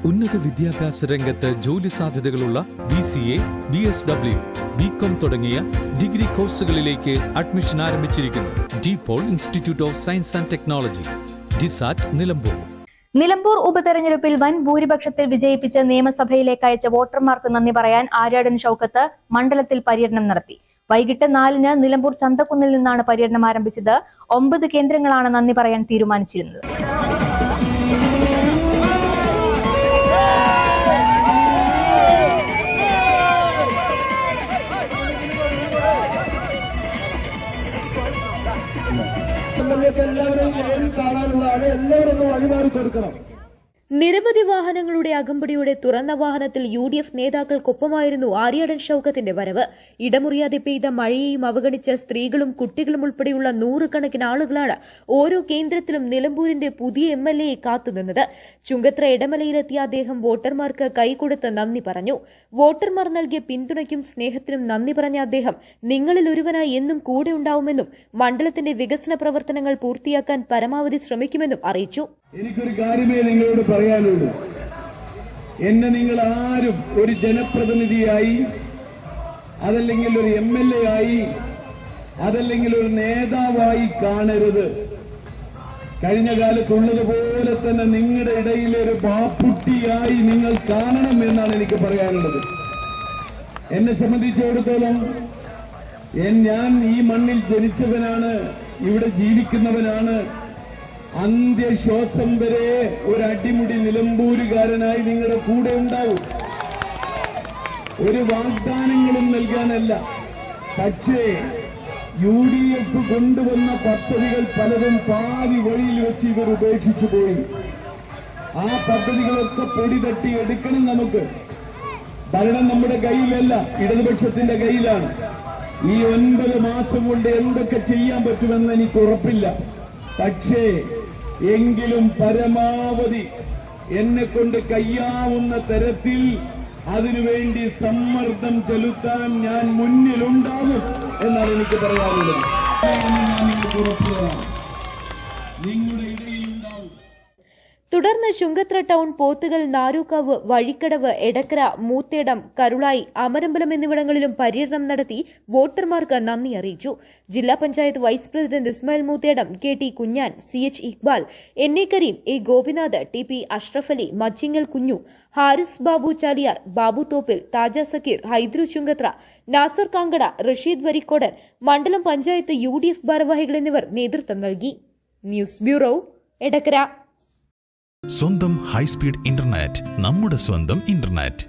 ഉന്നത വിദ്യാഭ്യാസ രംഗത്ത് ജോലി സാധ്യതകളുള്ള BCA, BSW, BCom തുടങ്ങിയ ഡിഗ്രി കോഴ്സുകളിലേക്ക് അഡ്മിഷൻ ആരംഭിച്ചിരിക്കുന്നു. DPOL institute of science and technology, DISAT, Nilambur. Nilambur ഉപതെരഞ്ഞെടുപ്പിൽ വൻ ഭൂരിപക്ഷത്തിൽ വിജയിപ്പിച്ച് നിയമസഭയിലേക്ക് അയച്ച വോട്ടർമാർക്ക് നന്ദി പറയാൻ ആര്യാടൻ ഷൗക്കത്ത് മണ്ഡലത്തിൽ പര്യടനം നടത്തി. വൈകിട്ട് 4-ന് നിലമ്പൂർ ചന്തക്കുന്നിൽ നിന്നാണ് പര്യടനം ആരംഭിച്ചത്. 9 കേന്ദ്രങ്ങളാണ് നന്ദി പറയാൻ തീരുമാനിച്ചിരുന്നത്. നിരവധി വാഹനങ്ങളുടെ അകമ്പടിയോടെ തുറന്ന വാഹനത്തിൽ UDF നേതാക്കൾക്കൊപ്പമായിരുന്നു ആര്യാടൻ ഷൗക്കത്തിന്റെ വരവ്. ഇടമുറിയാതെ പെയ്ത മഴയെയും അവഗണിച്ച സ്ത്രീകളും കുട്ടികളും ഉൾപ്പെടെയുള്ള 100 കണക്കിന് ആളുകളാണ് ഓരോ കേന്ദ്രത്തിലും നിലമ്പൂരിന്റെ പുതിയ MLA കാത്തുനിന്നത്. ചുങ്കത്ര ഇടമലയിലെത്തിയ അദ്ദേഹം വോട്ടർമാർക്ക് കൈകൊടുത്ത് നന്ദി പറഞ്ഞു. വോട്ടർമാർ നൽകിയ പിന്തുണയ്ക്കും സ്നേഹത്തിനും നന്ദി പറഞ്ഞ അദ്ദേഹം നിങ്ങളിൽ ഒരുവനായി എന്നും കൂടെ ഉണ്ടാവുമെന്നും മണ്ഡലത്തിന്റെ വികസന പ്രവർത്തനങ്ങൾ പൂർത്തിയാക്കാൻ പരമാവധി ശ്രമിക്കുമെന്നും അറിയിച്ചു. എനിക്കൊരു കാര്യമേ നിങ്ങളോട് പറയാനുള്ളൂ. എന്നെ നിങ്ങൾ ആരും ഒരു ജനപ്രതിനിധിയായി, അതല്ലെങ്കിൽ ഒരു MLA ആയി, അതല്ലെങ്കിൽ ഒരു നേതാവായി കാണരുത്. കഴിഞ്ഞ കാലത്തുള്ളതുപോലെ തന്നെ നിങ്ങളുടെ ഇടയിലെ ഒരു ബാപ്പുട്ടിയായി നിങ്ങൾ കാണണം എന്നാണ് എനിക്ക് പറയാനുള്ളത്. എന്നെ സംബന്ധിച്ചിടത്തോളം ഞാൻ ഈ മണ്ണിൽ ജനിച്ചവനാണ്, ഇവിടെ ജീവിക്കുന്നവനാണ്. അന്ത്യശ്വാസം വരെ ഒരു അടിമുടി നിലമ്പൂരുകാരനായി നിങ്ങളുടെ കൂടെ ഉണ്ടാവും. ഒരു വാഗ്ദാനങ്ങളും നൽകാനല്ല. പക്ഷേ UDF കൊണ്ടുവന്ന പദ്ധതികൾ പലതും പാതി വഴിയിൽ വെച്ച് ഇവർ ഉപേക്ഷിച്ചു പോയി. ആ പദ്ധതികളൊക്കെ പൊടി തട്ടി എടുക്കണം. നമുക്ക് ഭരണം നമ്മുടെ കയ്യിലല്ല, ഇടതുപക്ഷത്തിന്റെ കയ്യിലാണ്. ഈ 9 മാസം കൊണ്ട് എന്തൊക്കെ ചെയ്യാൻ പറ്റുമെന്ന് എനിക്ക് ഉറപ്പില്ല. പക്ഷേ എങ്കിലും പരമാവധി എന്നെ കൊണ്ട് കഴിയാവുന്ന തരത്തിൽ അതിനുവേണ്ടി സമ്മർദ്ദം ചെലുത്താൻ ഞാൻ മുന്നിലുണ്ടാകും എന്നാണ് എനിക്ക് പറയാനുള്ളത്. നിങ്ങളുടെ ഇടയിലുണ്ടാവും. തുടർന്ന് ചുങ്കത്ര ടൗൺ, പോത്തുകൽ, നാരൂക്കാവ്, വഴിക്കടവ്, എടക്കര, മൂത്തേടം, കരുളായി, അമരമ്പലം എന്നിവിടങ്ങളിലും പര്യടനം നടത്തി വോട്ടർമാർക്ക് നന്ദി അറിയിച്ചു. ജില്ലാ panchayat vice president Ismail Moothedam, KT Kunhan, CH Iqbal, NA Kareem, A Gopinath, TP Ashraf Ali, Machingal Kunhu, Haris Babu Chaliyar, Babu Thoppil, താജ സക്കീർ, ഹൈദ്രു ചുങ്കത്ര, നാസർ കാങ്കട, റഷീദ് വരിക്കോടൻ, മണ്ഡലം പഞ്ചായത്ത് UDF ഭാരവാഹികൾ എന്നിവർ നേതൃത്വം നൽകി. News bureau, Edakkara. സ്വന്തം ഹൈസ്പീഡ് ഇന്റർനെറ്റ്, നമ്മുടെ സ്വന്തം ഇന്റർനെറ്റ്.